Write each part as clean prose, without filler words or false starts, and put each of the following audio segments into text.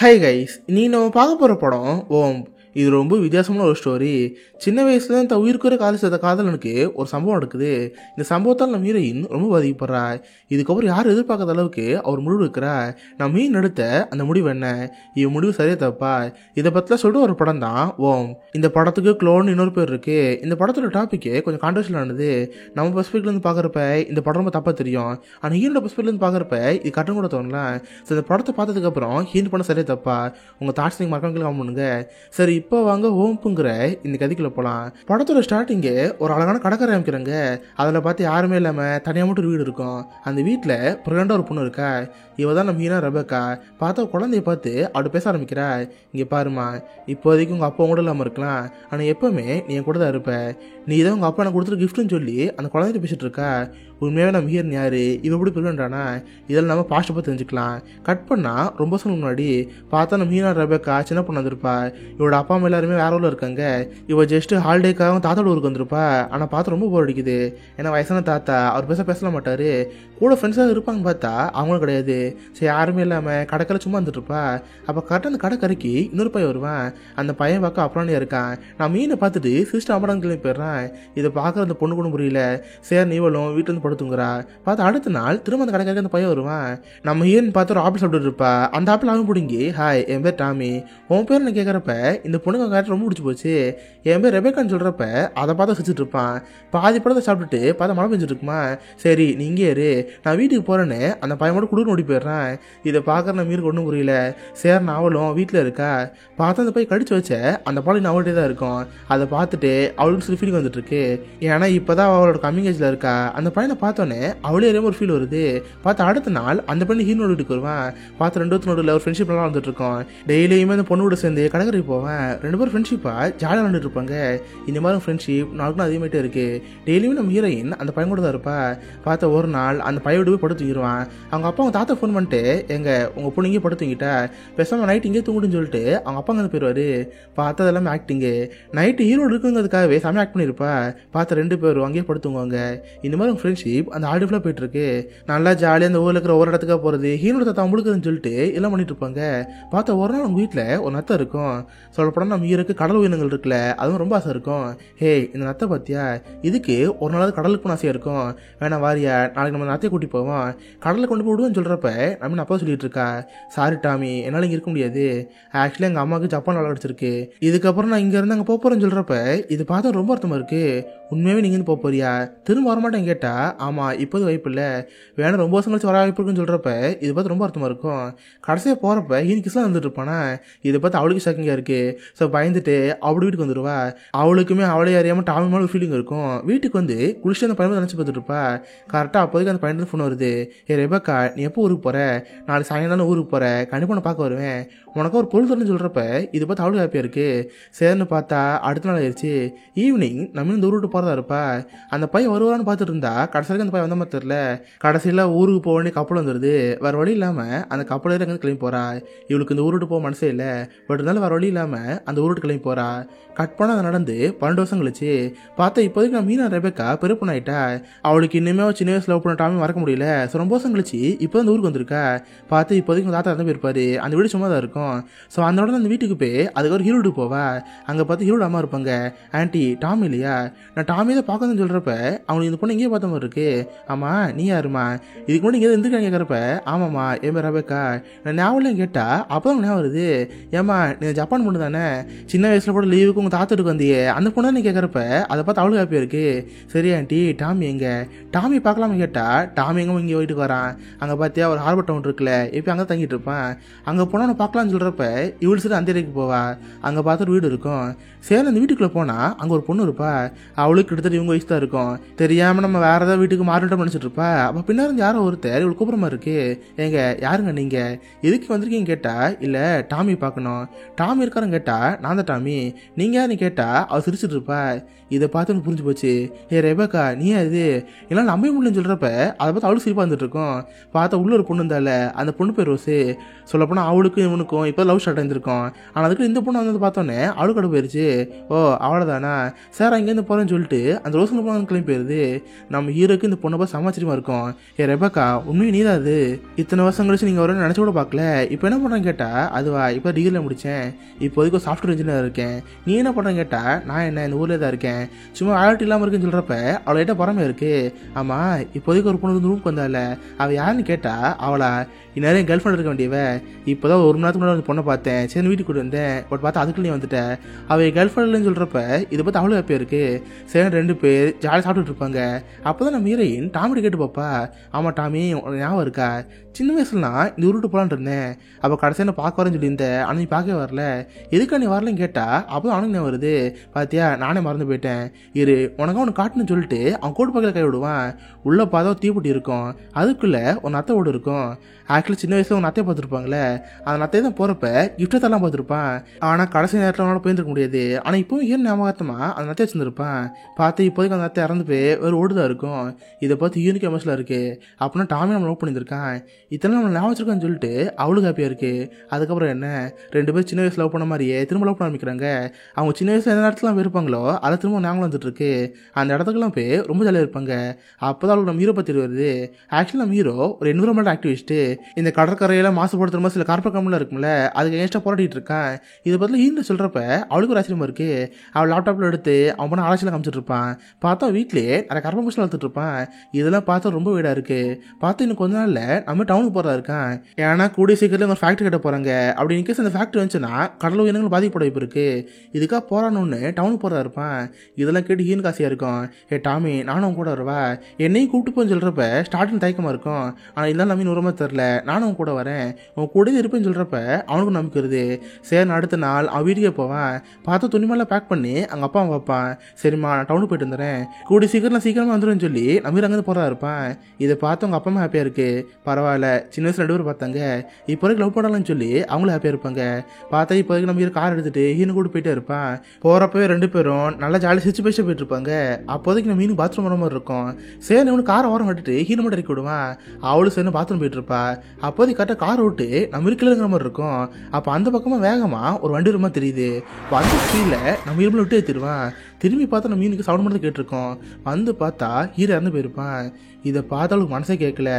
Hi guys, நீ நம்ம பார்க்க போகிற படம் ஓம். இது ரொம்ப வித்தியாசமான ஒரு ஸ்டோரி. சின்ன வயசுல தன் உயிருக்குற காதலிச்ச காதலனுக்கு ஒரு சம்பவம் நடக்குது. இந்த சம்பவத்தால் நம்ம ஹீரோயின் ரொம்ப பாதிக்கப்படுறா. இதுக்கப்புறம் யாரும் எதிர்பார்க்காத அளவுக்கு அவர் முடிவு இருக்கிறா. நம்ம மீன் எடுத்த அந்த முடிவு என்ன, இவன் முடிவு சரியா தப்பா, இதை பற்றிலாம் சொல்லிட்டு ஒரு படம் தான் ஓம். இந்த படத்துக்கு க்ளோன் இன்னொரு பேர் இருக்கு. இந்த படத்தோட டாபிக் கொஞ்சம் கான்ட்ரவர்ஷியலானது. நம்ம பெர்ஸ்பெக்டிவ்லேருந்து பார்க்குறப்ப இந்த படம் ரொம்ப தப்பாக தெரியும். ஆனால் ஹீரோட பெர்ஸ்பெக்டிவ்லேருந்து பார்க்குறப்ப இது கட்டம் கூட தோணலாம். ஸோ இந்த படத்தை பார்த்ததுக்கப்புறம் ஹீரோ பண்ண சரியா தப்பா, உங்கள் தாட்ஸ் நீங்கள் மறக்காம கமெண்ட் பண்ணுங்க. சரி, இப்போ வாங்க ஓம்புங்கிற இந்த கதைக்குள்ள போகலாம். படத்தோட ஸ்டார்டிங்கு ஒரு அழகான கடற்கரை அமைக்கிறாங்க. அதில் பார்த்து யாருமே இல்லாமல் தனியாக மட்டும் ஒரு வீடு இருக்கும். அந்த வீட்டில் பிரெண்டாக ஒரு பொண்ணு இருக்கா. இவ தான் நம்ம ஹீரோ ரெபேக்கா. பார்த்தா குழந்தைய பார்த்து அப்படி பேச ஆரம்பிக்கிறா. இங்கே பாருமா, இப்போதைக்கு உங்கள் அப்பா கூட இல்லாமல் இருக்கலாம், ஆனால் எப்போவுமே நீ என் கூட தான் இருப்ப. நீ தான் உங்கள் அப்பா எனக்கு கொடுத்துட்டு கிஃப்ட்னு சொல்லி அந்த குழந்தைய பேசிட்டு இருக்கா. உண்மையாகவே நம்ம ஹீரன் யாரு, இவ எப்படி பிரிண்டானா, இதெல்லாம் நம்ம பாஸ்ட்டை பார்த்து தெரிஞ்சுக்கலாம். கட் பண்ணால் ரொம்ப வருஷம் முன்னாடி பார்த்தா நம்ம ஹீரோ ரெபேக்கா சின்ன பொண்ணு வந்திருப்பா. இவரோட அப்பா அம்மா எல்லாருமே வேற ஊரில் இருக்காங்க. இவ ஜஸ்ட் ஹாலிடேக்காக தாத்தாவோட ஊருக்கு வந்திருப்பா. ஆனால் பார்த்து ரொம்ப போர் அடிக்குது. ஏன்னா வயசான தாத்தா அவர் பேசலாம் மாட்டார். கூட ஃப்ரெண்ட்ஸாக இருப்பாங்க, பார்த்தா அவங்களும் கிடையாது. சரி, யாருமே இல்லாமல் கடைக்கரை சும்மா வந்துட்டுருப்பா. அப்போ கரெக்டாக அந்த கடைக்கரைக்கு இன்னொரு பையன் வருவான். அந்த பையன் பார்க்க அப்புறானே இருக்கான். நான் மீனை பார்த்துட்டு சிஸ்டர் அமரான் கிளம்பி போயிடுறான். இதை பார்க்குற அந்த பொண்ணு கூட புரியல. சரி, நீவளும் வீட்டில் இருந்து படுத்துங்கிறா. பார்த்து அடுத்த நாள் திரும்ப அந்த கடைக்கரைக்கு அந்த பையன் வருவான். நம்ம ஹீரோன்னு பார்த்து ஒரு ஆப்பிள் சாப்பிட்டு இருப்பா. அந்த ஆப்பிள் அவன் பிடிங்கி, ஹாய் என் பேர் டாமி, உன் பேர் நான் கேட்குறப்ப இந்த பொண்ணுங்க காட்டு ரொம்ப பிடிச்சி போச்சு. என் பேர் ரெபேக்கான்னு சொல்கிறப்ப அதை பார்த்து சிரிச்சிட்டு இருப்பான். பாதி படத்தை சாப்பிட்டுட்டு பார்த்தா மழை பெஞ்சிட்டு இருக்குமா. சரி, நீ இங்கே இரு, நான் வீட்டுக்கு போகிறேன்னு அந்த பையன் மட்டும் குளிர் ஓடி போயிடுறான். இதை பார்க்குற நம்ம மீருக்கு ஒன்றும் புரியல. சரி, நாவலும் வீட்டில் இருக்கா. பார்த்தா அந்த பையன் கடிச்சு வச்ச அந்த பாலி அவள்கிட்டே தான் இருக்கும். அதை பார்த்துட்டு அவளுக்கு சில ஃபீலிங் வந்துட்டு இருக்கு. ஏன்னா இப்போ தான் அவளோட கம்மிங் ஏஜில் இருக்கா. அந்த பையனை பார்த்தோன்னே அவளே ஒரு ஃபீல் வருது. பார்த்து அடுத்த நாள் அந்த பையன் ஹீரோட வீட்டுக்கு வருவான். பார்த்து ரெண்டு பேருக்கு ஒரு ஃப்ரெண்ட்ஷிப் நல்லா வந்துட்டு இருக்கோம். டெய்லியுமே அந்த பொண்ணோட சேர்ந்து கடற்கரைக்கு போவேன். ரெண்டு பேரும் ஃப்ரெண்ட்ஷிப்பாக ஜாலியாக வந்துட்டு இருப்பாங்க. இந்த மாதிரி ஃப்ரெண்ட்ஷிப் நாளுக்கும் அதிகமாகிட்டே இருக்கு. டெய்லியுமே நம்ம ஹீரோயின் அந்த பையன் கூட தான் இருப்பா. பார்த்த ஒரு நாள் அந்த பையன் போய் படுத்து தூங்கிடுவான். அவங்க அப்பா அவங்க தாத்தா ஃபோன் பண்ணிட்டு, எங்க உங்கள் பொண்ணு இங்கே படுத்து தூங்கிட்டா, பேசாமல் நைட் இங்கே தூங்குன்னு சொல்லிட்டு அவங்க அப்பா அங்கே போயிடுவார். பார்த்தது எல்லாமே ஆக்டிங்கு. நைட்டு ஹீரோடு இருக்குங்கிறதுக்காகவே செம்ம ஆக்ட் பண்ணியிருப்பா. பார்த்த ரெண்டு பேரும் அங்கேயே படுத்துங்குவாங்க. இந்த மாதிரி ஃப்ரெண்ட்ஷிப் அந்த ஆல்ரெடி ஃபுல்லாக போயிட்டு இருக்கு. நல்லா ஜாலியாக அந்த ஊரில் இருக்கிற ஒரு இடத்துக்காக போகிறது, ஹீரோட தாத்தா முழுக்குதுன்னு சொல்லிட்டு எல்லாம் பண்ணிட்டு இருப்பாங்க. பார்த்தா ஒரு நாள் அவங்க வீட்டில் ஒரு நத்தை இருக்கும். சொல்லப்போனால் நம்ம ஹீரோக்கு கடல் உயிரினங்கள் இருக்குல்ல, அதுவும் ரொம்ப ஆசை இருக்கும். ஹே, இந்த நத்தை பார்த்தியா, இதுக்கு ஒரு நாளாவது கடலுக்கு போன ஆசையாக இருக்கும். வேணா வாரியா, நாளைக்கு நம்ம நத்தையை கூட்டி போவோம், கடலில் கொண்டு போய் விடுவேன்னு சொல்கிறப்ப நம்ம அப்பா சொல்லிட்டு இருக்கா. சாரி டாமி, என்னால் இங்கே இருக்க முடியாது. ஆக்சுவலி எங்கள் அம்மாவுக்கு ஜப்பான் வேலை கிடச்சிருக்கு. இதுக்கப்புறம் நான் இங்கேருந்து அங்கே போகிறேன்னு சொல்கிறப்ப இது பார்த்தா ரொம்ப அர்த்தமாக இருக்குது. உண்மையாகவே நீங்கள் இருந்து போறியா, திரும்ப வரமாட்டேன் கேட்டா, ஆமாம் இப்போது வாய்ப்பு இல்லை, வேணா ரொம்ப வருஷம் கழிச்சு வர வாய்ப்பு இருக்குன்னு சொல்கிறப்ப இது பார்த்து ரொம்ப அர்த்தமாக இருக்கும். கடைசியாக போகிறப்ப கிஸ்லாம் வந்துட்டு இருப்பானா. இதை பார்த்து அவளுக்கு ஷாக்கிங்காக இருக்குது. ஸோ பயந்துட்டு அவள் வீட்டுக்கு வந்துடுவா. அவளுக்குமே அவளே அறியாமல் டாமி மேலே ஒரு ஃபீலிங் இருக்கும். வீட்டுக்கு வந்து குளிச்சு அந்த பையன் நினச்சி பார்த்துட்டு இருப்பா. கரெக்டாக அப்போதைக்கு அந்த பையன் ஃபோன் வருது. ரெபேக்கா, நீ எப்போ ஊருக்கு போகிற, நாளைக்கு சாயங்காலம் ஊருக்கு போகிற, கண்டிப்பாக நான் பார்க்க வருவேன், உனக்கு ஒரு பொருள் தரணும்னு சொல்கிறப்ப இது பார்த்து அவளுக்கு ஹாப்பியாக இருக்குது. சரின்னு பார்த்தா அடுத்த நாள் ஆயிடுச்சு. ஈவினிங் நம்ம இந்த ஊருக்கு போகிறதா இருப்பா. அந்த பையன் வருவான்னு பார்த்துட்டு இருந்தா கடைசி வரைக்கும் அந்த பையன் வந்த மாதிரி தெரியல. கடைசியில் ஊருக்கு போக வேண்டிய கப்பல் வந்துடுது. வேறு வழி இல்லாமல் அந்த கப்பல் இருந்து கிளம்பி போகிறா. இவளுக்கு இந்த ஊருக்கு போக மனசே இல்லை. பட் இருந்தாலும் வேறு வழி இல்லாமல் அந்த ஊருக்கு கிளம்பி போகிறா. கட் பண்ண அதை நடந்து 12 வருஷம் கழிச்சு பார்த்தா இப்போதைக்கு நான் மீனா ரெபேக்கா பெரிய பொண்ணாயிட்டா. அவளுக்கு இன்னுமே சின்ன வயசில் லவ் பண்ண டாமி மறக்க முடியல. ஸோ ரொம்ப வருஷம் கழிச்சு இப்போ அந்த ஊருக்கு வந்திருக்கா. பார்த்து இப்போதைக்கு தாத்தா தான் போயிருப்பாரு. அந்த வீடு சும்மா தான் இருக்கும். ஸோ அந்த உடனே அந்த வீட்டுக்கு போய் அதுக்கு ஒரு ஹீரோடு போவா. அங்கே பார்த்து ஹீரோட அம்மா இருப்பாங்க. ஆன்ட்டி, டாமி இல்லையா, நான் டாமி தான் பார்க்கணும்னு சொல்கிறப்ப அவனுக்கு இந்த பொண்ணு எங்கேயே பார்த்த மாதிரி இருக்கு. ஆமாம், நீ யாருமா, இதுக்கு முன்னாடி இங்கே இருந்துருக்காங்க கேட்குறப்ப, ஆமாம்மா என் பேர் ரெபேக்கா, நான் ஞாபகம் கேட்டா அப்போ தான் ஞாபகம் வருது. ஏம்மா, நீ ஜப்பான் பொண்ணு தானே, சின்ன வயசில் கூட லீவுக்கு உங்கள் தாத்தாட்டுக்கு வந்தியே, அந்த பொண்ணு நீ கேட்குறப்ப அதை பார்த்து அவளுக்கு ஹாப்பியாக இருக்கு. சரி ஆண்டி, டாமி எங்கே, டாமி பார்க்கலாம்னு கேட்டால் டாமி எங்கே இங்கே வீட்டுக்கு வரான். அங்கே பார்த்தியா ஒரு ஹார்பர் டவுன் இருக்குல்ல, இப்போ அங்கே தங்கிட்டு இருப்பான். அங்கே போனால் நான் பார்க்கலான்னு சொல்கிறப்ப இவள் சரி அந்த ஏரியாவுக்கு போவா. அங்கே பார்த்து ஒரு வீடு இருக்கும். சரி, அந்த வீட்டுக்குள்ளே போனால் அங்கே ஒரு பொண்ணு இருப்பா. அவளுக்கு கிட்டத்தட்ட இவங்க வயசு தான் இருக்கும். தெரியாமல் நம்ம வேறு ஏதாவது வீட்டுக்கு மாறிட்டோம் நினச்சிட்டு இருப்பா. அப்போ பின்னாடி யாரோ ஒருத்தர் இவளுக்கு கூப்பிட்ற இருக்கு. ஏங்க யாருங்க நீங்கள், எதுக்கு வந்திருக்கீங்க கேட்டால், இல்லை டாமி பார்க்கணும். டாமி இருக்காருன்னு கேட்டால், நான் தான் டாமி, நீங்கள் யாருன்னு கேட்டால் அவள் சிரிச்சிட்டு இருப்பா. இதை பார்த்து புரிஞ்சு போச்சு. ரெபேக்கா, நீ அது என்னால் நம்ப முடியலன்னு சொல்கிறப்ப அதை பார்த்து அவளுக்கு சிரிப்பாக வந்துட்டு இருக்கோம். பார்த்தா உள்ள ஒரு பொண்ணு இருந்தால, அந்த பொண்ணு பேர் ரோஸு. சொல்லப்போனால் அவளுக்கும் இவனுக்கும் இப்போ லவ் ஸ்டார்ட் ஆகிருந்திருக்கும். ஆனால் அதுக்கு இந்த பொண்ணு வந்து பார்த்தோன்னே அவளுக்கு கடை போயிடுச்சு. ஓ அவ்வளோதானா, சார் அங்கேருந்து போகிறேன்னு சொல்லிட்டு அந்த ரோஸ் கிளம்பி போயிருது. நம்ம ஹீரோ ஹீரோக்கு இந்த பொண்ணை பார்த்து சமாச்சரியமா இருக்கும். ரெபக்கா உண்மையை நீதான் அது, இத்தனை வருஷம் கழிச்சு நீங்கள் வரணும்னு நினச்சி கூட பார்க்கல, இப்போ என்ன பண்ணுறேன்னு கேட்டால் அதுவா இப்போ டிகிரியில் முடித்தேன், இப்போதைக்கு சாஃப்ட்வேர் இன்ஜினியர் இருக்கேன், நீ என்ன பண்ணுறேன்னு கேட்டால் நான் என்ன இந்த ஊரில் தான் இருக்கேன், சும்மா வேலைட்டு இல்லாமல் இருக்குன்னு சொல்கிறப்ப அவளை கிட்ட பொறாமை இருக்குது. ஆமாம் இப்போதைக்கு ஒரு பொண்ணு ரூமுக்கு வந்தால அவள் யாருன்னு கேட்டால் அவளா இந்நேரம் என் கேர்ள் ஃப்ரெண்ட் இருக்க வேண்டியவ, இப்போ தான் ஒரு மணி நேரத்துக்கு முன்னாடி பொண்ணை பார்த்தேன், சரி வீட்டுக்கு கூட்டு வந்தேன், பட் பார்த்தா அதுக்குள்ள நீ வந்துட்டேன், அவள் என் கேர்ள் ஃப்ரெண்ட் இல்லைன்னு சொல்கிறப்ப இதை பார்த்து அவ்வளோ ஹாப்பியாக இருக்குது. சரி 2 பேர் ஜாலியாக சாப்பிட்டுட்டு இருப்பாங்க. அப்போ தான் நம்ம ஹீரோயின் டாமிட்ட கேட்டு பாப்பா, ஆமாம் டாமி உனக்கு ஞாபகம் இருக்கா, சின்ன வயசுலாம் இந்த ஊருட்டு போகலான்னு இருந்தேன், அப்போ கடைசியாக நான் பார்க்க வரேன்னு சொல்லியிருந்தேன், ஆனால் நீ பார்க்கவே வரல, எதுக்கா நீ வரலன்னு கேட்டால் அப்போ தான் அவனுக்கு ஞாபகம் வருது, பார்த்தியா நானே மறந்து போயிட்டேன், இரு உனக்கு அவனுக்கு காட்டுன்னு சொல்லிட்டு அவன் கோட்டு பக்கத்தில் கை விடுவான், உள்ளே பார்த்தா தீப்பொட்டி இருக்கும், அதுக்குள்ளே ஒரு நத்தை ஓடு இருக்கும். ஆக்சுவலி சின்ன வயசில் ஒரு நத்தையை பார்த்துருப்பாங்களே, அந்த நத்தையை தான் போகிறப்ப கிஃப்டத்தெல்லாம் பார்த்துருப்பான், ஆனால் கடைசி நேரத்தில் அவனால் போயிருக்க முடியாது, ஆனால் இப்போவும் ஏன் ஞாபகத்தமாக அந்த நத்தையை வச்சுருப்பான். பார்த்து இப்போதைக்கு அந்த நத்தை இறந்து போய் ஒரு ஓடுதான் இருக்கும். இதை பார்த்து யூனிக் எமோஷனில் இருக்குது. அப்படின்னா டாமி நம்ம நோட் பண்ணியிருக்கான், இத்தனை நம்ம ஞாபகம் வச்சிருக்கான்னு சொல்லிட்டு அவளுக்கு ஹாப்பியாக இருக்குது. அதுக்கப்புறம் என்ன 2 பேர் சின்ன வயசில் லவ் பண்ண மாதிரியே திரும்ப லவ் பண்ண ஆரம்பிக்கிறாங்க. அவங்க சின்ன வயசில் எந்த நேரத்துலாம் இருப்பாங்களோ அதை திரும்ப ஞாபகம் வந்துட்டு இருக்கு. அந்த இடத்துக்குலாம் போய் ரொம்ப ஜாலியாக இருப்பாங்க. அப்போ தான் அவளுக்கு நம்ம ஹீரோ பற்றி வருது. ஆக்சுவலி நம்ம ஹீரோ ஒரு என்விரான்மெண்ட் ஆக்டிவிஸ்ட்டு, இந்த கடற்கரையில் மாசுபடுத்துற மாதிரி சில கார்பரேட் கம்பெனிலாம் இருக்கும்ல, அதுக்கு எகென்ஸ்டாக போராடிட்டு இருக்கான். இதை பற்றி ஹீரோ சொல்கிறப்ப அவளுக்கு ஒரு ஆச்சரியமாக இருக்குது. அவள் லேப்டாப்பில் எடுத்து அவன் பண்ண ஆராய்ச்சியில் காமிச்சிட்டு இருப்பான். பார்த்தா வீட்டிலேயே நிறைய கார்பன் மிஷின் வளர்த்துட்டு இருப்பான். இதெல்லாம் பார்த்தா ரொம்ப வீடாக இருக்குது. பார்த்து இன்னும் கொஞ்ச நாளில் நம்ம டவுனுக்கு போகிறதா இருக்கான். ஏன்னா கூடிய சீக்கிரத்தில் ஒரு ஃபேக்ட்ரி கட்ட போகிறாங்க. அப்படி இன்கேஸ் அந்த ஃபேக்ட்ரி வந்துச்சுன்னா கடல் உயிரினங்கள் பாதிக்கப்பட வாய்ப்பு இருக்குது. இதுக்காக போராடணும்னு டவுனுக்கு போகிறதா இருப்பான். இதெல்லாம் கேட்டு ஹீன் காசியாக இருக்கும். டாமி நானும் கூட வருவா, என்னையும் கூப்பிட்டு போன்னு சொல்கிறப்ப ஸ்டார்டிங் தயக்கமாக இருக்கும். ஆனால் இதெல்லாம் நம்ம நூறமாக தெரில, நானும் கூட வரேன், உன் கூட இருப்பேன்னு சொல்கிறப்ப அவனுக்கும் நம்பிக்கை வருது. சரி அடுத்த நாள் அவன் வீட்டுக்கே போவான். பார்த்து துணிமெல்லாம் பேக் பண்ணி அங்கே அப்பா அவன் பார்ப்பான். சரிம்மா நான் டவுனுக்கு போயிட்டு வந்துடுறேன், கூடி சீக்கிரமாக வந்துடுன்னு சொல்லி நம்ம அங்கேருந்து போகிறதா இருப்பான். இதை பார்த்து அவங்க அப்பா அம்மா ஹாப்பியாக இருக்குது. பரவாயில்ல சின்ன வயசில் 2 பேர் பார்த்தாங்க, இப்போ வரைக்கும் லவ் பண்ணலாம்னு சொல்லி அவங்களும் ஹாப்பியாக இருப்பாங்க. பார்த்தா இப்போதைக்கு நம்ம கார் எடுத்துகிட்டு ஹீனு கூட போயிட்டே இருப்பான். போகிறப்பவே 2 பேரும் நல்லா ஜாலி சிரிச்சு பேசி போயிட்டு இருப்பாங்க. அப்போதைக்கு நம்ம மீன் பாத்ரூம் வர மாதிரி இருக்கும். சரி அவனு காரை ஓரம் கட்டிட்டு ஹீனு மட்டும் இறக்கி விடுவான். அவளும் சரி பாத்ரூம் போயிட்டு இருப்பா. அப்போதைக்கு கரெக்டாக கார் விட்டு நம்ம இருக்கலங்கிற மாதிரி இருக்கும். அப்போ அந்த பக்கமாக வேகமாக ஒரு வண்டி வருமா தெரியுது. அந்த ஸ்பீடில் நம்ம இரும்பில் விட்டு ஏற்றிடுவான். திரும்பி பார்த்தா நம்ம மீனுக்கு சவுண்ட் மட்டும் கேட்டிருக்கோம். வந்து பார்த்தா ஹீரோ இறந்து போயிருப்பான். இதை பார்த்தா அவளுக்கு மனசே கேட்கல.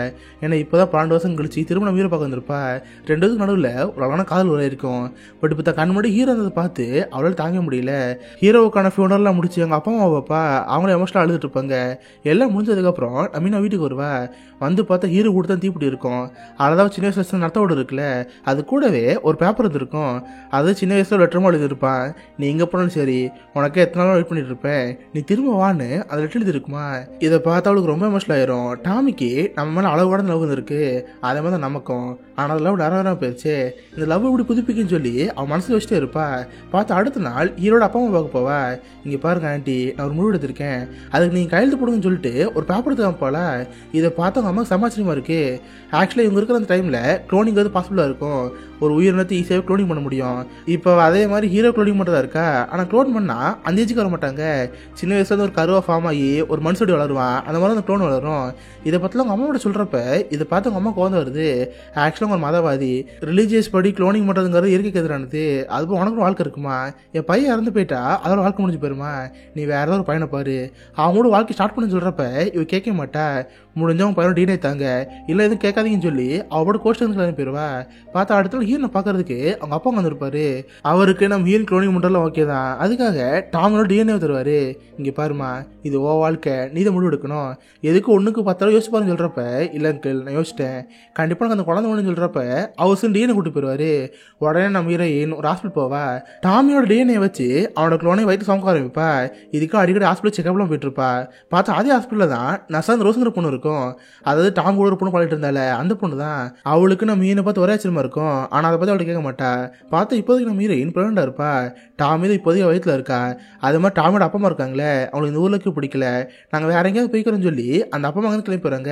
ஏன்னா இப்போ தான் 12 வருஷம் கழிச்சு திரும்ப நம்ம ஹீரோ பார்க்க வந்திருப்பா. 2 பேருக்கு நடுவில் ஒரு அழகான காதல் உரை இருக்கும். பட் இப்போ கண் முன்னாடி ஹீரோ இருந்ததை பார்த்து அவளால் தாங்க முடியல. ஹீரோவுக்கான ஃபியூனரெலாம் முடிச்சு அவங்க அப்பா அம்மா பாப்பா அவங்கள எமோஷனலாக அழுதுட்டு இருப்பாங்க. எல்லாம் முடிஞ்சதுக்கப்புறம் நான் வீட்டுக்கு வருவா. வந்து பார்த்தா ஹீரோ கூட தான் தீப்பிடி இருக்கும். அதான் சின்ன வயசுல நத்தோடு இருக்குல்ல, அது கூடவே ஒரு பேப்பர் இருக்கும். அது சின்ன வயசுல லெட்டரமாக எழுதியிருப்பான். நீ எங்கே போனாலும் சரி உனக்கு எத்தனை நாள் வெயிட் பண்ணிட்டு இருப்பேன், நீ திரும்ப வான்னு அதை லெட்டர் எழுதிருக்குமா. இதை பார்த்தா அவளுக்கு ரொம்ப எமோஷனல் ஆயிரும். டாமிக்கு நம்ம மேலே அளவோட லவ் இருக்கு, அதே மாதிரி தான் நமக்கும். ஆனால் அது லவ் நிறைய போயிடுச்சு. இந்த லவ் இப்படி புதுப்பிக்குன்னு சொல்லி அவன் மனசில் வச்சுட்டே இருப்பா. பார்த்து அடுத்த நாள் ஹீரோட அப்பா அம்மா பார்க்க போவா. இங்கே பாருங்க ஆண்டி, நான் ஒரு முடிவு எடுத்திருக்கேன், அதுக்கு நீங்கள் கையெழுத்து போடுங்கன்னு சொல்லிட்டு ஒரு பேப்பர் எடுத்து போல. இதை பார்த்து அவங்க அம்மாவுக்கு சமாச்சரியமா இருக்கு. ஆக்சுவலாக இவங்க இருக்கிற அந்த டைமில் க்ளோனிங் வந்து பாசிபிளாக இருக்கும். ஒரு உயிரினத்தை ஈஸியாக க்ளோனிங் பண்ண முடியும். இப்போ அதே மாதிரி ஹீரோ க்ளோனிங் மட்டும் தான் இருக்கா. ஆனால் க்ளோன் பண்ணால் அந்த ஏஜுக்கு வர மாட்டாங்க. சின்ன வயசுல ஒரு கருவா ஃபார்ம் ஆகி ஒரு மனுஷடி வளருவான். அந்த மாதிரி அந்த க்ளோன் வளரும். இதை பற்றிலாம் அவங்க அம்மாவோட சொல்கிறப்ப இதை பார்த்து அவங்க அம்மா கோவம் வருது. ஆக்சுவலாக ஒரு மதவாதி, ரிலீஜியஸ் படி க்ளோனிங் பண்ணுறதுங்கிறது இயற்கைக்கு எதிரானது. அதுவும் உனக்கு வாழ்க்கை இருக்குமா, என் பையன் இறந்து போயிட்டா அதோட வாழ்க்கை முடிஞ்சு போயிருமா, நீ வேற ஏதாவது ஒரு பையனை பாரு, அவங்களோட வாழ்க்கை ஸ்டார்ட் பண்ணு சொல்கிறப்ப இவ கேட்க மாட்டா. முடிஞ்சவங்க பையனோட டீனே தாங்க, இல்லை எதுவும் கேட்காதீங்கன்னு சொல்லி அவளோட கோஸ்ட் கிளம்பி போயிடுவா. பார்த்தா அடுத்த ஹீரோனை பார்க்கறதுக்கு அவங்க அப்பா வந்துருப்பாரு. அவருக்கு நம்ம ஹீரோ க்ளோனிங் பண்ணுறதுலாம் ஓகே தான், அதுக்காக டாமனோட டிஎன்ஏ தருவார். இங்கே பாருமா, இது ஓ வாழ்க்கை, நீ தான் முடிவு எடுக்கணும், எதுக்கு 1க்கு 10 யோசிச்சு பாருன்னு சொல்கிறப்ப இல்லை அங்கிள் நான் யோசிச்சிட்டேன், கண்டிப்பாக எனக்கு அந்த குழந்தை வேணும்னு சொல்கிறப்ப அவசரம் டிஎன்ஏ கூட்டு போயிடுவார். உடனே நம்ம ஹீரோயின் ஒரு ஹாஸ்பிட்டல் போவா. டாமியோட டிஎன்ஏ வச்சு அவனோட க்ளோனை வயிற்று சமக்க ஆரம்பிப்பா. இதுக்கு அடிக்கடி ஹாஸ்பிட்டல் செக்அப்லாம் போயிட்டு இருப்பா. பார்த்தா அதே ஹாஸ்பிட்டலில் தான் நசாந்த் ரோஸுங்கிற பொண்ணு இருக்கும். அதாவது டாம் கூட ஒரு பொண்ணு பாடிட்டு இருந்தால அந்த பொண்ணு தான். அவளுக்கு நம்ம ஹீரோனை பார்த்து ஒரே ஆச்சரியமா இருக்கும். ஆனால் அதை பற்றி அவளுக்கு கேட்க மாட்டா. பார்த்து இப்போதைக்கு நம்ம ஹீரோயின் ப்ரெக்னெண்டாக இருப்பா. டாம் இது இப்போதைக்கு வயிற்றில் இருக்கா. அது மாதிரி டாமோட அப்பா அம்மா இருக்காங்களே, அவங்களுக்கு இந்த ஊருக்கு பிடிக்கல, நாங்கள் வேற எங்கேயாவது போய்க்கிறோன்னு சொல்லி அந்த அப்பா அப்பா அம்மா வந்து கிளம்பி போறாங்க.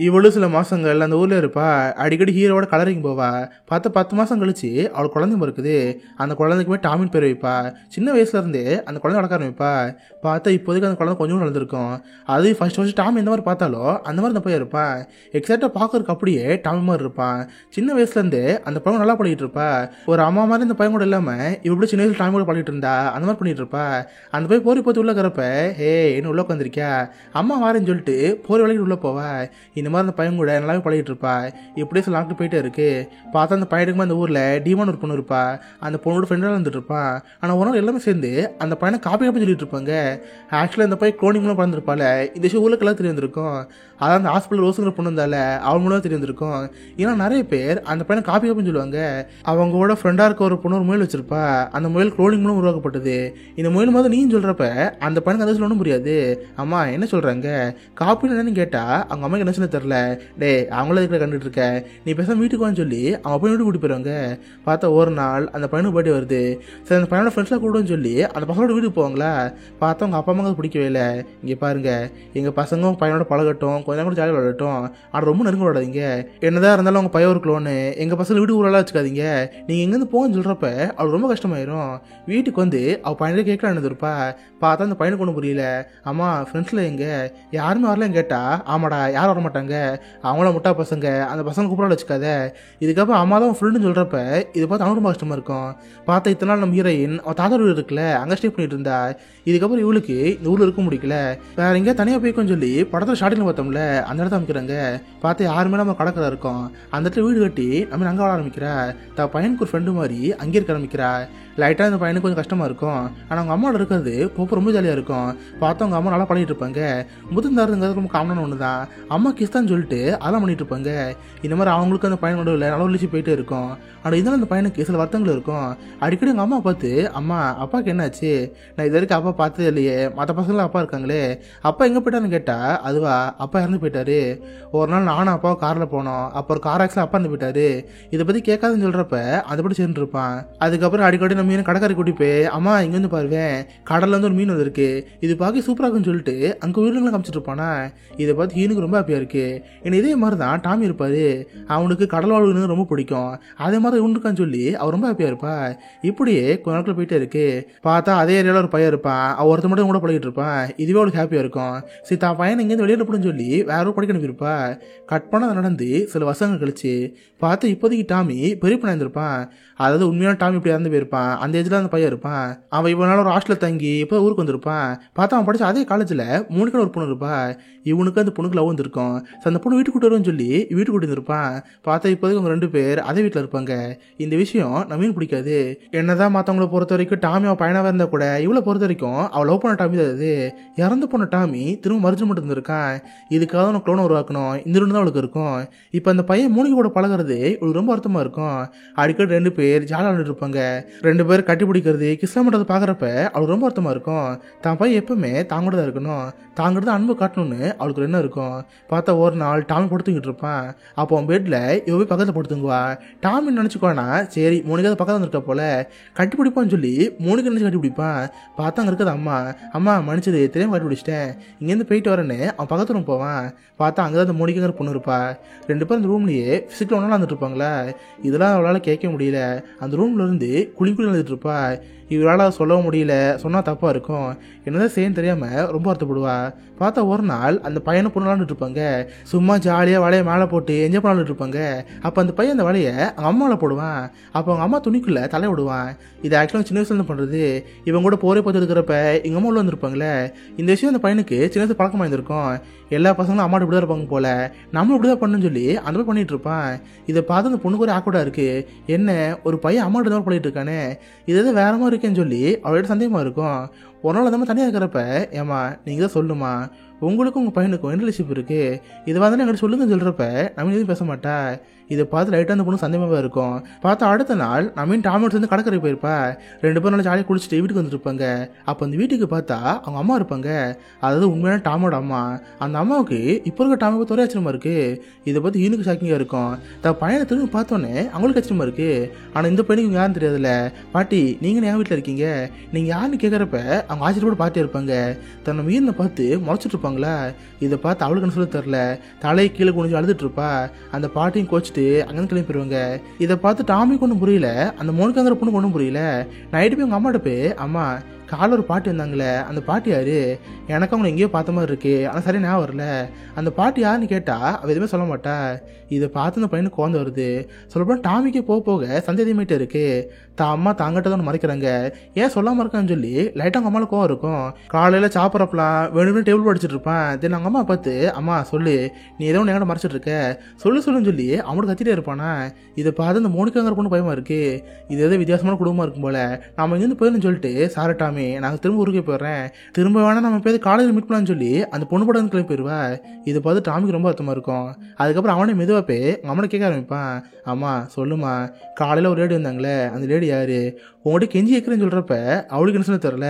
இவளும் சில மாசங்கள் அந்த ஊர்ல இருப்பா. அடிக்கடி ஹீரோவோட கலரிங் போவா. பார்த்தா 10 மாசம் கழிச்சு அவள் குழந்தை பிறக்குது. அந்த குழந்தைக்குமே டாமின் பேர் வைப்பா. சின்ன வயசுல இருந்தே அந்த குழந்தை வளர்க்க ஆரம்பிப்பா. பார்த்தா இப்போதைக்கு அந்த குழந்தை கொஞ்சம் வளர்ந்துருக்கும். அது ஃபர்ஸ்ட் டாமி எந்த மாதிரி பார்த்தாலோ அந்த மாதிரி அந்த பையன் இருப்பான். எக்ஸாக்டா பார்க்கறதுக்கு அப்படியே டாமி மாதிரி இருப்பான். சின்ன வயசுல இருந்தே அந்த பையன் நல்லா பழகிட்டு இருப்பா. ஒரு அம்மா மாதிரி இந்த பையன் கூட இல்லாம இப்படி சின்ன வயசுல டாமி கூட பழகிட்டு இருந்தா அந்த மாதிரி பண்ணிட்டு இருப்பா. அந்த பையன் போரி போத்து உள்ள இருக்கிறப்ப ஹே என்ன உள்ள உட்காந்துருக்கியா அம்மா வாரேன்னு சொல்லிட்டு போரி விளையாட்டு உள்ள போவா. இந்த மாதிரி அந்த பையன் கூட நல்லாவே பழகிட்டு இருப்பா. இப்படியே சில நாட்கள் போயிட்டே இருக்கு. பார்த்தா அந்த பையனுக்கு அந்த ஊர்ல டீமான் ஒரு பொண்ணு இருப்பா. அந்த பொண்ணோட ஃப்ரெண்டாக இருந்துட்டு இருப்பான். ஆனா ஒரு நாள் எல்லாமே சேர்ந்து அந்த பையனை காப்பி சொல்லிட்டு இருப்பாங்க. ஆக்சுவலா இந்த பையன் குளோனிங் மூலம் பறந்துருப்பால. இந்த விஷயம் ஊருக்கு எல்லாம் தெரிய வந்திருக்கும். அதான் அந்த ஹாஸ்பிட்டல் ரோஸுங்கிற பொண்ணு இருந்தால அவன் மூலம் தெரிய வந்திருக்கும். ஏன்னா நிறைய பேர் அந்த பையனை காப்பி சொல்லுவாங்க. அவங்களோட ஃப்ரெண்டா இருக்க ஒரு பொண்ணு ஒரு முயல் வச்சிருப்பா. அந்த முயல் குளோனிங் மூலம் உருவாக்கப்பட்டது. இந்த முயல் மாதிரி நீயும் சொல்றப்ப அந்த பையனுக்கு அதை சொல்லணும் புரியாது. அம்மா என்ன சொல்றாங்க காப்பின்னு என்னன்னு கேட்டா அவங்க அம்மாக்கு என்ன சொல்ல தெரியல. டே அவங்கள இருக்கிற கண்டுட்டு இருக்க நீ பேசாம வீட்டுக்கு வான்னு சொல்லி அவங்க பையன் வீட்டுக்கு கூட்டி போயிருவாங்க. பார்த்தா ஒரு நாள் அந்த பையனுக்கு பர்த்டே வருது. சரி அந்த பையனோட ஃப்ரெண்ட்ஸ்லாம் கூடுன்னு சொல்லி அந்த பசங்களோட வீட்டுக்கு போவாங்களா. பார்த்தா அவங்க அப்பா அம்மாவுக்கு பிடிக்கவே இல்லை. இங்கே பாருங்க எங்க பசங்க பையனோட பழகட்டும் கொஞ்சம் கூட ஜாலியாக விளையாடட்டும். ஆனால் ரொம்ப நெருங்க விடாதீங்க. என்னதான் இருந்தாலும் அவங்க பையன் ஒரு குளோனு எங்க பசங்க வீட்டுக்கு ஊரெல்லாம் வச்சுக்காதீங்க. நீங்க எங்கேருந்து போகன்னு சொல்றப்ப அவள் ரொம்ப கஷ்டமாயிரும். வீட்டுக்கு வந்து அவள் பையனே கேட்கலான்னு இருப்பா. பார்த்தா அந்த பையனுக்கு ஒன்றும் புரியல. அம்மா ஃப்ரெண்ட்ஸ்ல எங்க யாருமே வரலன்னு கேட்டா ஆமாடா யாரும் வர மாட்டாங்க அவங்கள முட்டா பசங்க அந்த பசங்க கூப்பிட வச்சுக்காத. இதுக்கப்புறம் அம்மா தான் ஃப்ரெண்டுன்னு சொல்றப்ப இது பார்த்து அவனுக்கு ரொம்ப கஷ்டமா இருக்கும். பார்த்தா இத்தனை நாள் நம்ம ஹீரோயின் அவள் தாத்தா வீடு இருக்குல்ல அங்கே ஸ்டே பண்ணிட்டு இருந்தா. இதுக்கப்புறம் இவளுக்கு இந்த ஊர்ல இருக்க முடியல. வேற எங்கேயா தனியாக போய்க்கும் சொல்லி படத்தில் ஸ்டார்டிங்ல பார்த்தோம்ல அந்த இடத்த அமைக்கிறாங்க. பார்த்து யாருமே நம்ம கடற்கரை இருக்கோம். அந்த இடத்துல வீடு கட்டி நம்ம அங்கே வாழ ஆரம்பிக்கிறா. பையனுக்கு ஒரு ஃப்ரெண்டு மாதிரி அங்கே இருக்க ஆரம்பிக்கிறா. லைட்டாக அந்த பையனுக்கு கொஞ்சம் கஷ்டமா இருக்கும். ஆனால் அவங்க அம்மாவோட இருக்கிறது போப்போ ரொம்ப ஜாலியாக இருக்கும். பார்த்தா அவங்க அம்மா நல்லா பண்ணிட்டு இருப்பாங்க. முதிர்ந்தாருங்கிறது ரொம்ப காமனான ஒன்று தான். அம்மா கிஸ்தான்னு சொல்லிட்டு அதெல்லாம் பண்ணிட்டு இருப்பாங்க. இந்த மாதிரி அவங்களுக்கு அந்த பையன் நடுவில் நல்லா ஒழிச்சு போயிட்டே இருக்கும். ஆனால் இதெல்லாம் அந்த பையனுக்கு சில வருத்தங்கள் இருக்கும். அடிக்கடி எங்கள் அம்மா பார்த்து அம்மா அப்பாவுக்கு என்னாச்சு நான் இது வரைக்கும் அப்பா பார்த்ததே இல்லையே மற்ற பசங்களாம் அப்பா இருக்காங்களே அப்பா எங்கே போயிட்டான்னு கேட்டா அதுவா அப்பா இறந்து போயிட்டாரு. ஒரு நாள் நானும் அப்பாவும் காரில் போனோம். அப்போ ஒரு கார் ஆக்சில் அப்பா இருந்து போயிட்டாரு. இதை பற்றி கேட்காதுன்னு சொல்கிறப்ப அதை பற்றி சேர்ந்து இருப்பான். அதுக்கப்புறம் அடிக்கடி நம்ம மீன் கடைக்காரி கூட்டி போய் அம்மா இங்கே வந்து பாருவேன் கடலில் வந்து ஒரு மீன் வந்துருக்கு இது பார்க்க சூப்பராக இருக்குன்னு சொல்லிட்டு அங்கே உயிரினங்களை காமிச்சிட்டு இருப்பானா. இதை பார்த்து ஹீனுக்கு ரொம்ப ஹாப்பியாக இருக்கு. ஏன்னா இதே மாதிரி தான் டாமி இருப்பாரு. அவனுக்கு கடல் வாழ்வுன்னு ரொம்ப பிடிக்கும். அதே மாதிரி இவனுக்கான்னு சொல்லி அவர் ரொம்ப ஹாப்பியாக இருப்பா. இப்படியே கொஞ்ச நாட்கள் போயிட்டே இருக்கு. பார்த்தா அதே ஏரியாவில் ஒரு பையன் இருப்பான். அவன் ஒருத்த மட்டும் கூட பழகிட்டு இருப்பான். இதுவே அவளுக்கு ஹாப்பியாக இருக்கும். சரி தான் பையன் இங்கேருந்து வெளியிடப்படும் சொல்லி வேற ஒரு படிக்க அனுப்பியிருப்பா. கட் பண்ண நடந்து சில வருஷங்கள் கழிச்சு பார்த்து இப்போதைக்கு டாமி பெரிய பையன் இருந்திருப்பான். அதாவது உண்மையான டாமி இப்படி இறந்து போயிருப்பான். அந்த ஏஜ்ல அந்த பையன் இருப்பான். அவன் இவனால ஒரு ஹாஸ்டலில் தங்கி இப்போ ஊருக்கு வந்திருப்பான். பார்த்தா அவன் படிச்ச அதே காலேஜில் 3 கடை ஒரு பொண்ணு இருப்பா. இவனுக்கு அந்த பொண்ணுக்கு லவ் வந்துருக்கும். அந்த பொண்ணு வீட்டுக்கு கூட்டு வரும்னு சொல்லி வீட்டுக்கு கூட்டி இருப்பான். பார்த்தா இப்போதைக்கு அவங்க 2 பேர் அதே வீட்டில் இருப்பாங்க. இந்த விஷயம் நவீன் பிடிக்காது. என்னதான் மற்றவங்களை பொறுத்த வரைக்கும் டாமி அவன் பையனாக இருந்தால் கூட இவ்வளோ பொறுத்த வரைக்கும் அவள் லவ் பண்ண டாமி தான் அது. இறந்து போன டாமி திரும்ப மறுச்சு மட்டும் இருந்திருக்கான். இதுக்காக அவனை க்ளோனை உருவாக்கணும். இந்த 2 தான் அவளுக்கு இருக்கும். இப்போ அந்த பையன் மூலிகை கூட பழகிறது இவளுக்கு ரொம்ப அர்த்தமாக இருக்கும். அடிக்கடி 2 பேர் ஜாலியாக இருப்பாங்க. 2 பேர் கட்டி பிடிக்கிறது கிஸ்லாம் பண்ணுறது பார்க்குறப்ப அவளுக்கு ரொம்ப அர்த்தமாக இருக்கும். தான் பையன் எப்பவுமே தாங்கூட தான் இருக்கணும். தாங்கிறது அன்பு காட்டணும்னு அவளுக்கு என்ன இருக்கும். பார்த்தா ஒரு நாள் டாமி படுத்துக்கிட்டு இருப்பான். அப்போ அவன் பெட்டில் இவ போய் பக்கத்தில் படுத்துங்குவா. டாமி நினச்சிக்குவானா சரி மோனிக்காவது பக்கத்தில் இருக்க போல கட்டி பிடிப்பான்னு சொல்லி மோனிக்கா நினச்சி கட்டி பிடிப்பான். பார்த்தா அங்கே இருக்கிறது அம்மா. அம்மா மன்னிச்சது தெரியாம கட்டி பிடிச்சிட்டேன் இங்கேருந்து போயிட்டு வரேன்னு அவன் பக்கத்து ரூம் போவான். பார்த்தா அங்கே தான் அந்த மோனிக்காங்கிற பொண்ணு இருப்பா. 2 பேரும் அந்த ரூம்லேயே ஃபிசிக்கல் ஒன்றா வந்துட்டு இருப்பாங்களா. இதெல்லாம் அவளால் கேட்க முடியல. அந்த ரூம்ல இருந்து குழி வந்துட்டு இருப்பா. இவரால் சொல்லவும் முடியல. சொன்னால் தப்பாக இருக்கும். என்னதான் செய்யன்னு தெரியாமல் ரொம்ப வருத்தப்படுவா. பார்த்தா ஒரு நாள் அந்த பையனை பொண்ணு விளாண்டுட்டு இருப்பாங்க. சும்மா ஜாலியாக வலையை மேலே போட்டு என்ஜாய் பண்ணாட்டு இருப்பாங்க. அப்போ அந்த பையன் அந்த வலையை அவங்க அம்மாவில் போடுவான். அப்போ அவங்க அம்மா துணிக்குள்ளே தலை விடுவான். இது ஆக்சுவலாக சின்ன வயசுலேருந்து பண்ணுறது. இவங்க கூட போரே பார்த்து இருக்கிறப்ப எங்கள் அம்மா உள்ள வந்துருப்பாங்களே. இந்த விஷயம் அந்த பையனுக்கு சின்ன வயசு பழக்கமாக இருந்திருக்கும். எல்லா பசங்களும் அம்மாட்ட இப்படி தான் இருப்பாங்க போல நம்மளும் இப்படி தான் பண்ணணும்னு சொல்லி அந்த மாதிரி பண்ணிட்டு இருப்பான். இதை பார்த்து அந்த பொண்ணுக்கு ஒரு ஆக்கோடா இருக்கு. என்ன ஒரு பையன் அம்மாட்ட தான் பண்ணிட்டு இருக்கானே இது எதாவது வேற மாதிரி இருக்கேன்னு சொல்லி அவளோட சந்தேகமாக இருக்கும். ஒரு நாள் அந்த மாதிரி தனியாக இருக்கிறப்ப ஏமா நீங்கள் தான் சொல்லுமா உங்களுக்கும் உங்கள் பையனுக்கும் ரிலேஷன்ஷிப் இருக்குது இது வந்து எங்கிட்ட சொல்லுங்கன்னு சொல்கிறப்ப நம்ம எதுவும் பேச மாட்டா. இதை பார்த்து லைட்டாக அந்த பொண்ணு சந்தேகமாக இருக்கும். பார்த்தா அடுத்த நாள் நம்ம டாமோட சேர்ந்து கடற்கரை போயிருப்பா. 2 பேரும் நல்லா ஜாலியாக குளிச்சுட்டு வீட்டுக்கு வந்துருப்பாங்க. அப்போ அந்த வீட்டுக்கு பார்த்தா அவங்க அம்மா இருப்பாங்க. அதாவது உண்மையான டாமோட அம்மா. அந்த அம்மாவுக்கு இப்போ இருக்க டாமுக்கு ஒரே ஆச்சரியமா இருக்கு. இதை பார்த்து ஈனுக்கு ஷாக்கிங்காக இருக்கும். தான் பையனை திரும்பி பார்த்தோன்னே அவங்களுக்கு ஆச்சரியமா இருக்கு. ஆனால் இந்த பையனுக்கு யாரும் தெரியாதுல்ல. பாட்டி நீங்கள் என் வீட்டில் இருக்கீங்க, நீங்கள் யாருன்னு கேட்குறப்ப அவங்க ஆச்சரியப்பட்டு பாட்டி இருப்பாங்க. தன்னை மீனை பார்த்து முளைச்சிட்டு இருப்பாங்களா. இதை பார்த்து அவளுக்கு சொல்ல தெரில. தலையை கீழே குனிஞ்சு அழுதுட்டு இருப்பா. அந்த பாட்டியும் கோச்சிட்டு அங்கேருந்து கிளம்பி போயிருவாங்க. இதை பார்த்து டாமிக்கு ஒன்றும் புரியல, அந்த மோனிக்காங்கிற பொண்ணுக்கு ஒன்றும் புரியல. நைட்டு போய் உங்கள் அம்மாட்ட போய் அம்மா காலைல ஒரு பாட்டி வந்தாங்களே அந்த பாட்டி யாரு, எனக்கு அவங்க எங்கேயோ பார்த்த மாதிரி இருக்கு, ஆனால் சரியா ஞாபகம் வரல, அந்த பாட்டி யாருன்னு கேட்டா அவ எதுவுமே சொல்ல மாட்டா. இதை பார்த்து அந்த பையனுக்கு குழந்தை வருது. சொல்லப்போனால் டாமிக்கே போக போக சந்தேகமாயிட்டே இருக்கு. தான் அம்மா தாங்கிட்ட தான் மறைக்கிறாங்க, ஏன் சொல்லாமல் இருக்கான்னு சொல்லி லைட்டாக அவங்க அம்மாவில் கோவம் இருக்கும். காலையில் சாப்பிட்றப்பலாம் வேணும்னு டேபிள் படிச்சுட்டு இருப்பான். தென் அவங்க அம்மா பார்த்து அம்மா சொல்லு, நீ ஏதோ ஒன்று என்கிட்ட மறைச்சிட்டு இருக்க, சொல்லுன்னு சொல்லி அவனுக்கு கத்திட்டே இருப்பானா. இதை பார்த்து அந்த மோனிக்காங்கிற பொண்ணு பயமா இருக்கு. இது ஏதோ வித்தியாசமான குடும்பமாக இருக்கும் போல, நாம இங்கேருந்து போயிடணும்னு சொல்லிட்டு சார டாமி நாங்கள் திரும்ப ஊருக்கே போயிடுறேன், திரும்ப வேணா நம்ம போய் காலையில் மீட் பண்ணலான்னு சொல்லி அந்த பொண்ணு கூட வந்து கிளம்பி போயிடுவா. இதை பார்த்து டாமிக்கு ரொம்ப அர்த்தமாக இருக்கும். அதுக்கப்புறம் அவனே மெதுவாக போய் அவங்க அம்மனை கேட்க ஆரம்பிப்பான். அம்மா சொல்லுமா, காலையில் ஒரு லேடி வந்தாங்களே அந்த லேடி யாரு, உங்கள்கிட்ட கெஞ்சி கேட்குறேன்னு சொல்கிறப்ப அவளுக்கு என்ன சொல்ல தெரில.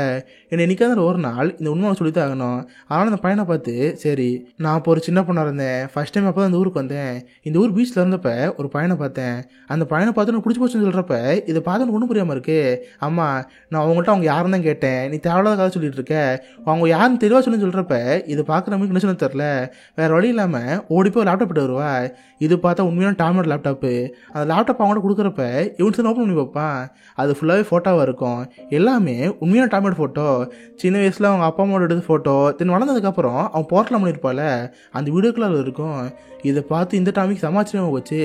என்னை என்னைக்காவது ஒரு நாள் இந்த உண்மை சொல்லித்தான் ஆகணும். ஆனால் அந்த பையனை பார்த்து சரி நான் இப்போ ஒரு சின்ன பொண்ணாக இருந்தேன், ஃபர்ஸ்ட் டைம் அப்போ தான் இந்த ஊருக்கு வந்தேன், இந்த ஊர் பீச்சில் இருந்தப்ப ஒரு பையனை பார்த்தேன், அந்த பையனை பார்த்து எனக்கு பிடிச்சி போச்சுன்னு சொல்கிறப்ப இதை பார்த்து எனக்கு ஒன்றும் புரியாமல் இருக்கு. அம்மா நான் அவங்கள்ட்ட அவங்க யாருன்னு தான் கேட்டேன், நீ தேவையில்லாத கதை சொல்லிட்டு இருக்க, அவங்க யாருன்னு தெளிவாக சொல்லி சொல்கிறப்ப இது பார்க்குற மாதிரி என்ன சொல்ல தெரில. வேறு வழி இல்லாமல் ஓடி போய் லேப்டாப் எடுத்து வருவா. இது பார்த்தா உண்மையான டாமோட லேப்டாப்பு. அந்த லேப்டாப் அவங்கள்ட்ட கொடுக்குறப்ப இவன் ஓப்பன் பண்ணி வைப்பான். அது ஃபுல்லாகவே ஃபோட்டோவாக இருக்கும். எல்லாமே உண்மையான டாமோட ஃபோட்டோ. சின்ன வயசில் அவங்க அப்பா அம்மாவோட எடுத்த ஃபோட்டோ, தென் வளர்ந்ததுக்கப்புறம் அவன் போர்ட்டலாம் பண்ணியிருப்பாள், அந்த வீடியோக்குள்ள அது இருக்கும். இதை பார்த்து இந்த டாமிக்கு சமாச்சாரமாக போச்சு.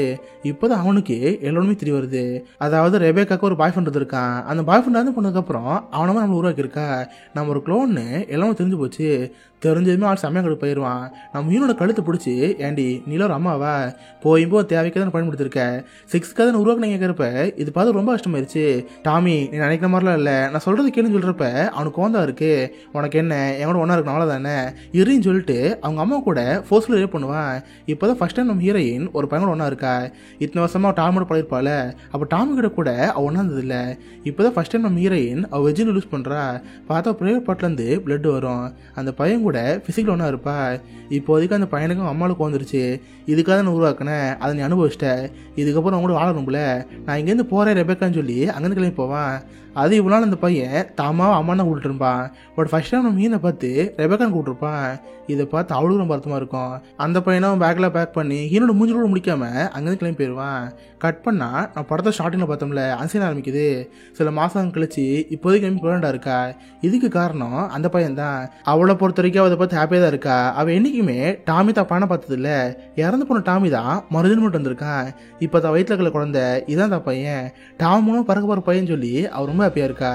இப்போ தான் அவனுக்கு எல்லாருமே தெரிய வருது. அதாவது ரெபேக்காக்கு ஒரு பாய் ஃப்ரெண்ட் இருக்கான். அந்த பாய் ஃப்ரெண்ட் வந்து பண்ணதுக்கப்புறம் அவனமா நம்மளை உருவாக்கியிருக்கா. நம்ம ஒரு க்ளோன்னு எல்லாமே தெரிஞ்சு போச்சு. தெரிஞ்சதுமே ஆள் செம்மையாக கடுப்பு போயிடுவான். நம்ம மீனோட கழுத்தை பிடிச்சி ஏண்டி நீல ஒரு அம்மாவா போயும்போ தேவைக்கு தான் பயன்படுத்திருக்க, 6க்காக தான் உருவாக்குனீங்க கேட்குறப்ப இது பார்த்து ரொம்ப கஷ்டமாயிருச்சு. டாமி நீ நினைக்கிற மாதிரிலாம் இல்லை, நான் சொல்கிறது கேளுன்னு சொல்கிறப்ப அவனுக்கு கோந்தா இருக்கு. உனக்கு என்ன என் கூட ஒன்றா இருக்கணும் அவ்வளோதானே இருன்னு சொல்லிட்டு அவங்க அம்மா கூட ஃபோர்ஸ்ஃபுல் ரேப் பண்ணுவான். இப்போ தான் ஃபஸ்ட் டைம் நம்ம ஹீரோயின் ஒரு பையனோட ஒன்றா இருக்கா. இத்தனை வருஷமாக டாமோட பழகிருப்பாள். அப்போ டாமி கிட்ட கூட அவள் ஒன்றா இருந்தது இல்லை. இப்போ தான் ஃபஸ்ட் டைம் நம்ம ஹீரோயின் அவள் வெஜ்ஜின் லூஸ் பண்ணுறா. பார்த்தா ப்ரைவேட் பார்ட்லேருந்து பிளட் வரும். அந்த பையன் கூட ஃபிசிக்கல் ஒன்றா இருப்பா. இப்போதைக்கு அந்த பையனுக்கும் அம்மாவுக்கு வந்துருச்சு. இதுக்காக நான் உருவாக்கினேன், அதை நீ அனுபவிச்சிட்டேன், இதுக்கப்புறம் அவங்க கூட வாழணும்ல, நான் இங்கேருந்து போகிறேன் ரெபேக்கான்னு சொல்லி அங்கேருந்து கிளம்பி போவான். அது இவ்வளோ நாள் அந்த பையன் தாமாவும் அம்மானா கூப்பிட்டுருப்பான். பட் ஃபர்ஸ்ட் டைம் நம்ம மீனை பார்த்து ரெபேக்கான்னு கூப்பிட்டுருப்பான். இதை பார்த்து அவளுக்கு ரொம்ப அர்த்தமாக இருக்கும். அந்த பையனும் பேக்கில் பேக் பண்ணி ஹீரோட மூஞ்சி கூட முடிக்காம அங்கேருந்து கிளம்பி போயிடுவான். கட் பண்ணால் நான் படத்தை ஸ்டார்டிங்கில் பார்த்தோம்ல அன்சீன் ஆரம்பிக்குது. சில மாதம் கழிச்சு இப்போதைக்கு கிளம்பி போராண்டா இருக்கா. இதுக்கு காரணம் அந்த பையன் தான். அவளை பொறுத்த வரைக்கும் அதை பார்த்து ஹாப்பியாக தான் இருக்கா. அவள் என்றைக்குமே டாமி தான் பணம் பார்த்தது இல்லை. இறந்து போன டாமி தான் மறுதினம் மட்டும் வந்திருக்கான். இப்போ தான் வயிற்றுல இருக்கிற குழந்தை இதான் தான் பையன். டாமும் பறக்க போகிற பையன் சொல்லி அவர் ரொம்ப ஹாப்பியாக இருக்கா.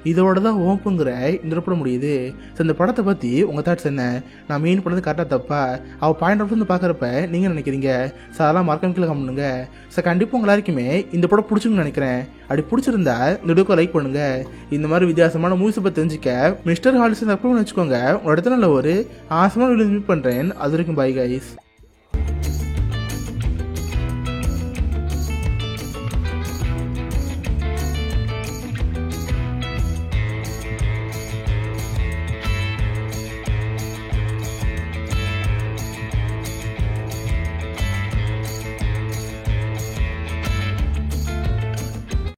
இதோட தான் ஓப்புங்கிற இந்த முடியுது. ஸோ இந்த படத்தை பற்றி உங்கள் தாட்ஸ் என்ன? நான் மீன் பண்ணது கரெக்டாக தப்பா? அவள் பாயிண்ட் ஆஃப் வந்து பார்க்குறப்ப நீங்கள் நினைக்கிறீங்க? ஸோ அதெல்லாம் மறக்காம கீழே பண்ணுங்க. ஸோ கண்டிப்பாக உங்கள் எல்லாருக்குமே இந்த படம் பிடிச்சுன்னு நினைக்கிறேன். அப்படி பிடிச்சிருந்தா இந்த வீடியோக்கு லைக் பண்ணுங்க. இந்த மாதிரி வித்தியாசமான மூவிஸை பற்றி தெரிஞ்சுக்க மிஸ்டர் ஹாலிஸ் சப்ஸ்கிரைப் பண்ணி வச்சுக்கோங்க. உங்களோட இடத்துல ஒரு ஆசமான வீடியோ மீட் பண்ணுறேன். அது வரைக்கும் பை கைஸ்.